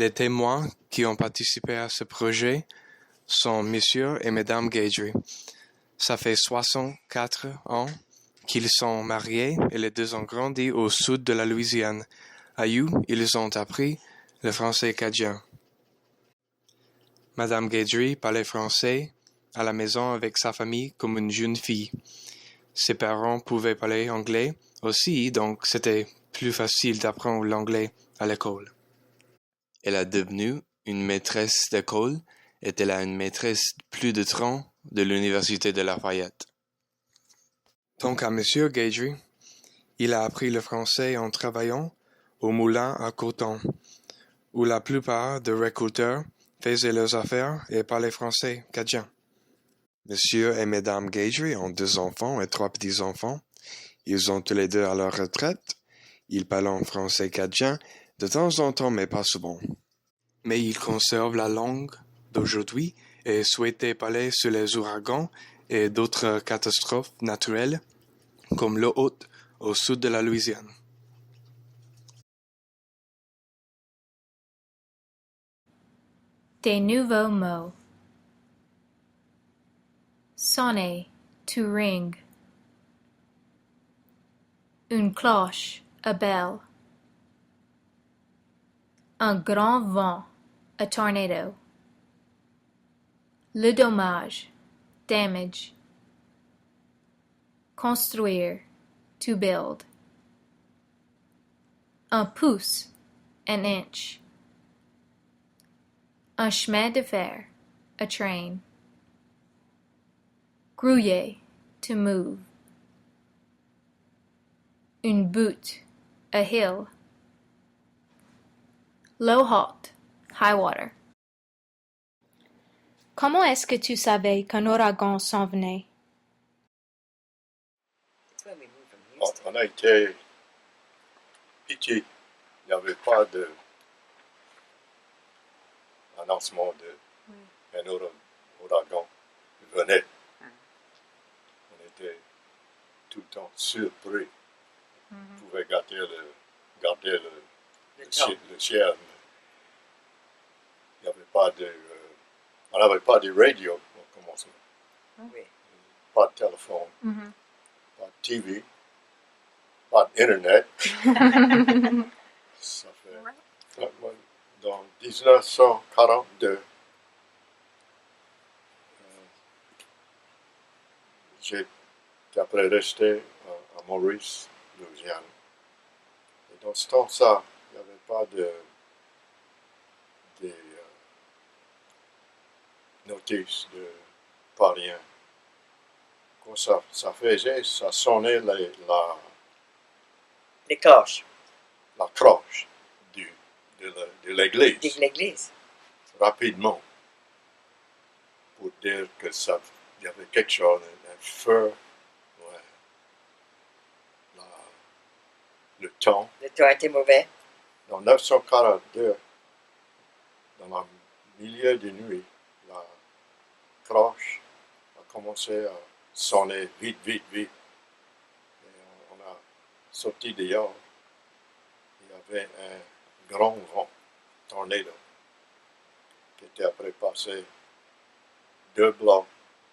Les témoins qui ont participé à ce projet sont Monsieur et Madame Guidry. Ça fait 64 ans qu'ils sont mariés et les deux ont grandi au sud de la Louisiane. À You, ils ont appris le français cadien. Madame Guidry parlait français à la maison avec sa famille comme une jeune fille. Ses parents pouvaient parler anglais aussi, donc c'était plus facile d'apprendre l'anglais à l'école. Elle est devenue une maîtresse d'école et elle a une maîtresse plus de 30 de l'Université de Lafayette. Donc à Monsieur Guidry, il a appris le français en travaillant au moulin à coton, où la plupart des récolteurs faisaient leurs affaires et parlaient français cadien. Monsieur et Madame Guidry ont 2 enfants et 3 petits-enfants. Ils ont tous les deux à leur retraite. Ils parlent en français cadien de temps en temps, mais pas souvent. Mais ils conservent la langue d'aujourd'hui et souhaitaient parler sur les ouragans et d'autres catastrophes naturelles, comme l'eau haute au sud de la Louisiane. Des nouveaux mots. Sonner, to ring. Une cloche, a bell. Un grand vent, a tornado. Le dommage, damage. Construire, to build. Un pouce, an inch. Un chemin de fer, a train. Grouiller, to move. Une butte, a hill. Low halt, high water. Comment est-ce que tu savais qu'un ouragan s'en venait? On a été pitié. Il n'y avait pas d'annoncement d'un ouragan qui venait. On était tout le temps surpris. On pouvait garder le ciel. Il n'y avait pas on n'avait pas de radio au commencement. Oui. Pas de téléphone, pas de TV, pas d'Internet. Ça fait... Dans 1942, j'ai après resté à Maurice, Louisiane. Et dans ce temps-là, il n'y avait pas de notices de pas rien. Quand ça faisait, ça sonnait Les cloches. la cloche de l'église. De l'église. Rapidement. Pour dire que il y avait quelque chose, un feu, le temps. Le temps était mauvais. En 1942, dans le milieu de nuit, la cloche a commencé à sonner vite, vite, vite. Et on a sorti dehors. Il y avait un grand vent, tornado, qui était après passé 2 blocs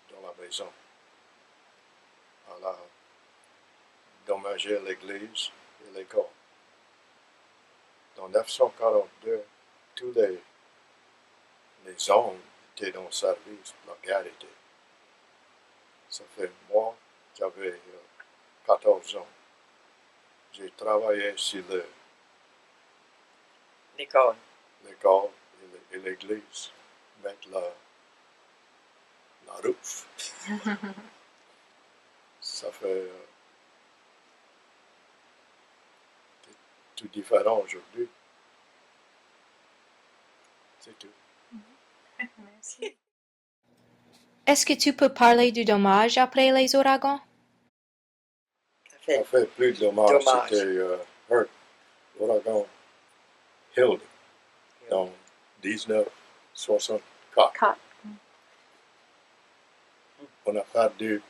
dans la maison. Elle a endommagé l'église et l'école. En 1942, tous les hommes étaient dans le service, la guerre était. Ça fait moi, j'avais 14 ans. J'ai travaillé sur L'école. et l'église, mettre la roof. Ça fait tout différent aujourd'hui. C'est tout. Merci. Est-ce que tu peux parler du dommage après les ouragans? Ça fait plus de dommages. C'était l'ouragan Hilde en 1964. On a perdu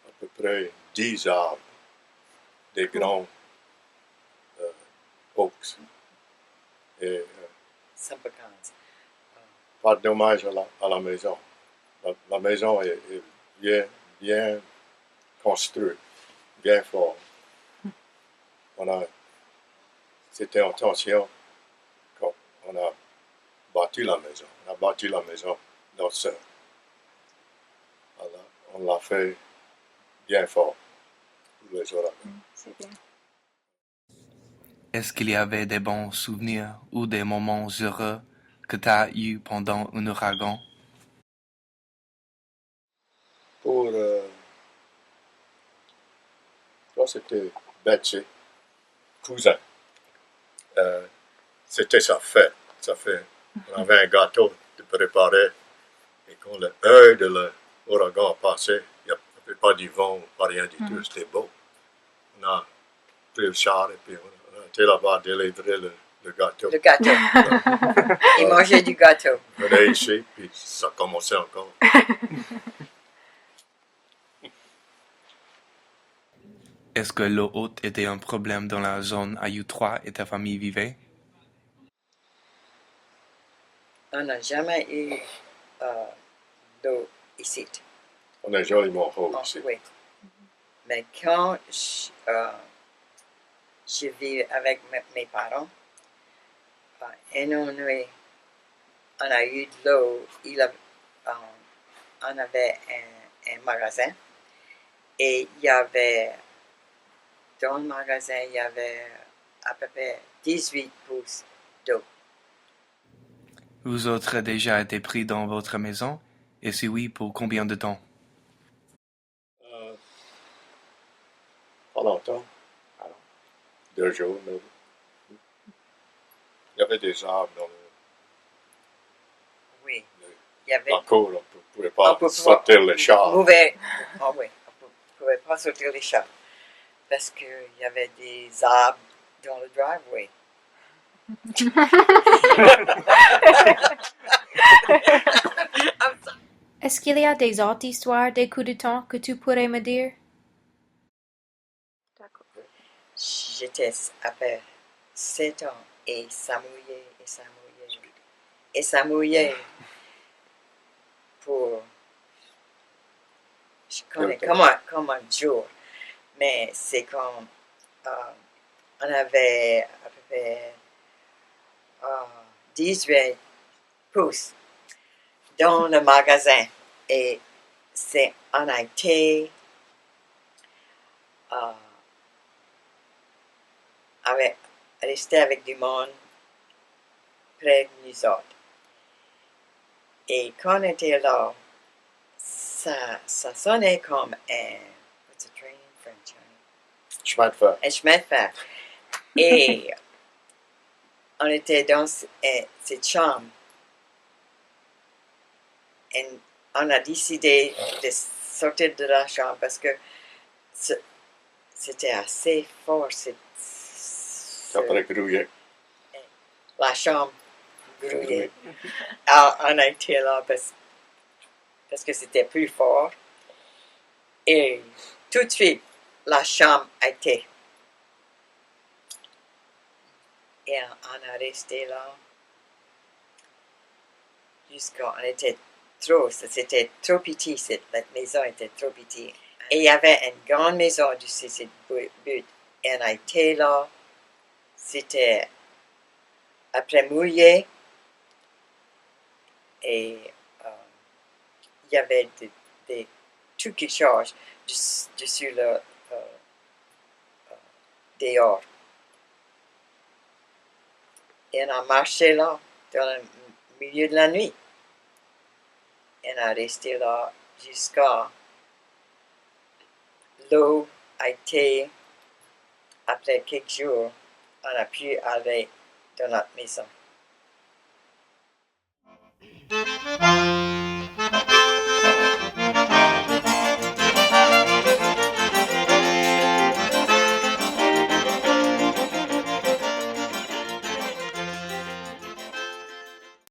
à peu près 10 arbres, des grands oaks. Et Sampakans. Pas de dommage à la maison. La maison est bien construite, bien forte. C'était intention quand on a bâti la maison. On a bâti la maison notre sœur. Alors, on l'a fait bien fort pour les ouragans. C'est bien. Est-ce qu'il y avait des bons souvenirs ou des moments heureux que tu as eus pendant un ouragan? Toi, c'était Betsy, cousin. C'était sa fête. On avait un gâteau de préparer. Et quand l'heure de l'ouragan a passé, il n'y avait pas de vent, pas rien du tout. C'était beau. On a pris le char et puis on a été là-bas délivrer le gâteau. Le gâteau. Il mangeait du gâteau. On est ici, puis ça commençait encore. Est-ce que l'eau haute était un problème dans la zone à U3 et ta famille vivait? On n'a jamais eu d'eau ici. On est joliment haut ici. Oui. Mais quand je vis avec mes parents, une nuit, on a eu de l'eau. On avait un magasin et il y avait, dans le magasin, il y avait à peu près 18 pouces d'eau. Vous autres déjà été pris dans votre maison? Et si oui, pour combien de temps? Pas longtemps. 2 jours. Mais... Il y avait des arbres dans Oui. Il y avait la cour. On ne pouvait pas sortir le char. Oui, on ne pouvait pas sortir les chars parce qu'il y avait des arbres dans le driveway. Est-ce qu'il y a des autres histoires des coups de temps que tu pourrais me dire? D'accord. J'étais après 7 ans et ça mouillait pour, je connais comme un jour, mais c'est comme on avait à peu près 18 pouces dans le magasin et on a été resté avec du monde près de nous autres. Et quand on était là, ça sonnait comme what's a train in French? Chemin de fer. Un chemin de fer. Et on était dans cette chambre. Et on a décidé de sortir de la chambre parce que c'était assez fort. Ça pourrait grouiller. La chambre grouillait. Alors, on a été là parce que c'était plus fort. Et tout de suite, la chambre a été. Et on a resté là jusqu'à... C'était trop petit, la maison était trop petite. Et il y avait une grande maison de ce but. Et on a été là, c'était après mouillé. Et il y avait des trucs qui changent dessus le dehors. Et on a marché là, dans le milieu de la nuit. Et on a resté là jusqu'à l'eau a été, après quelques jours, on a pu aller dans notre maison.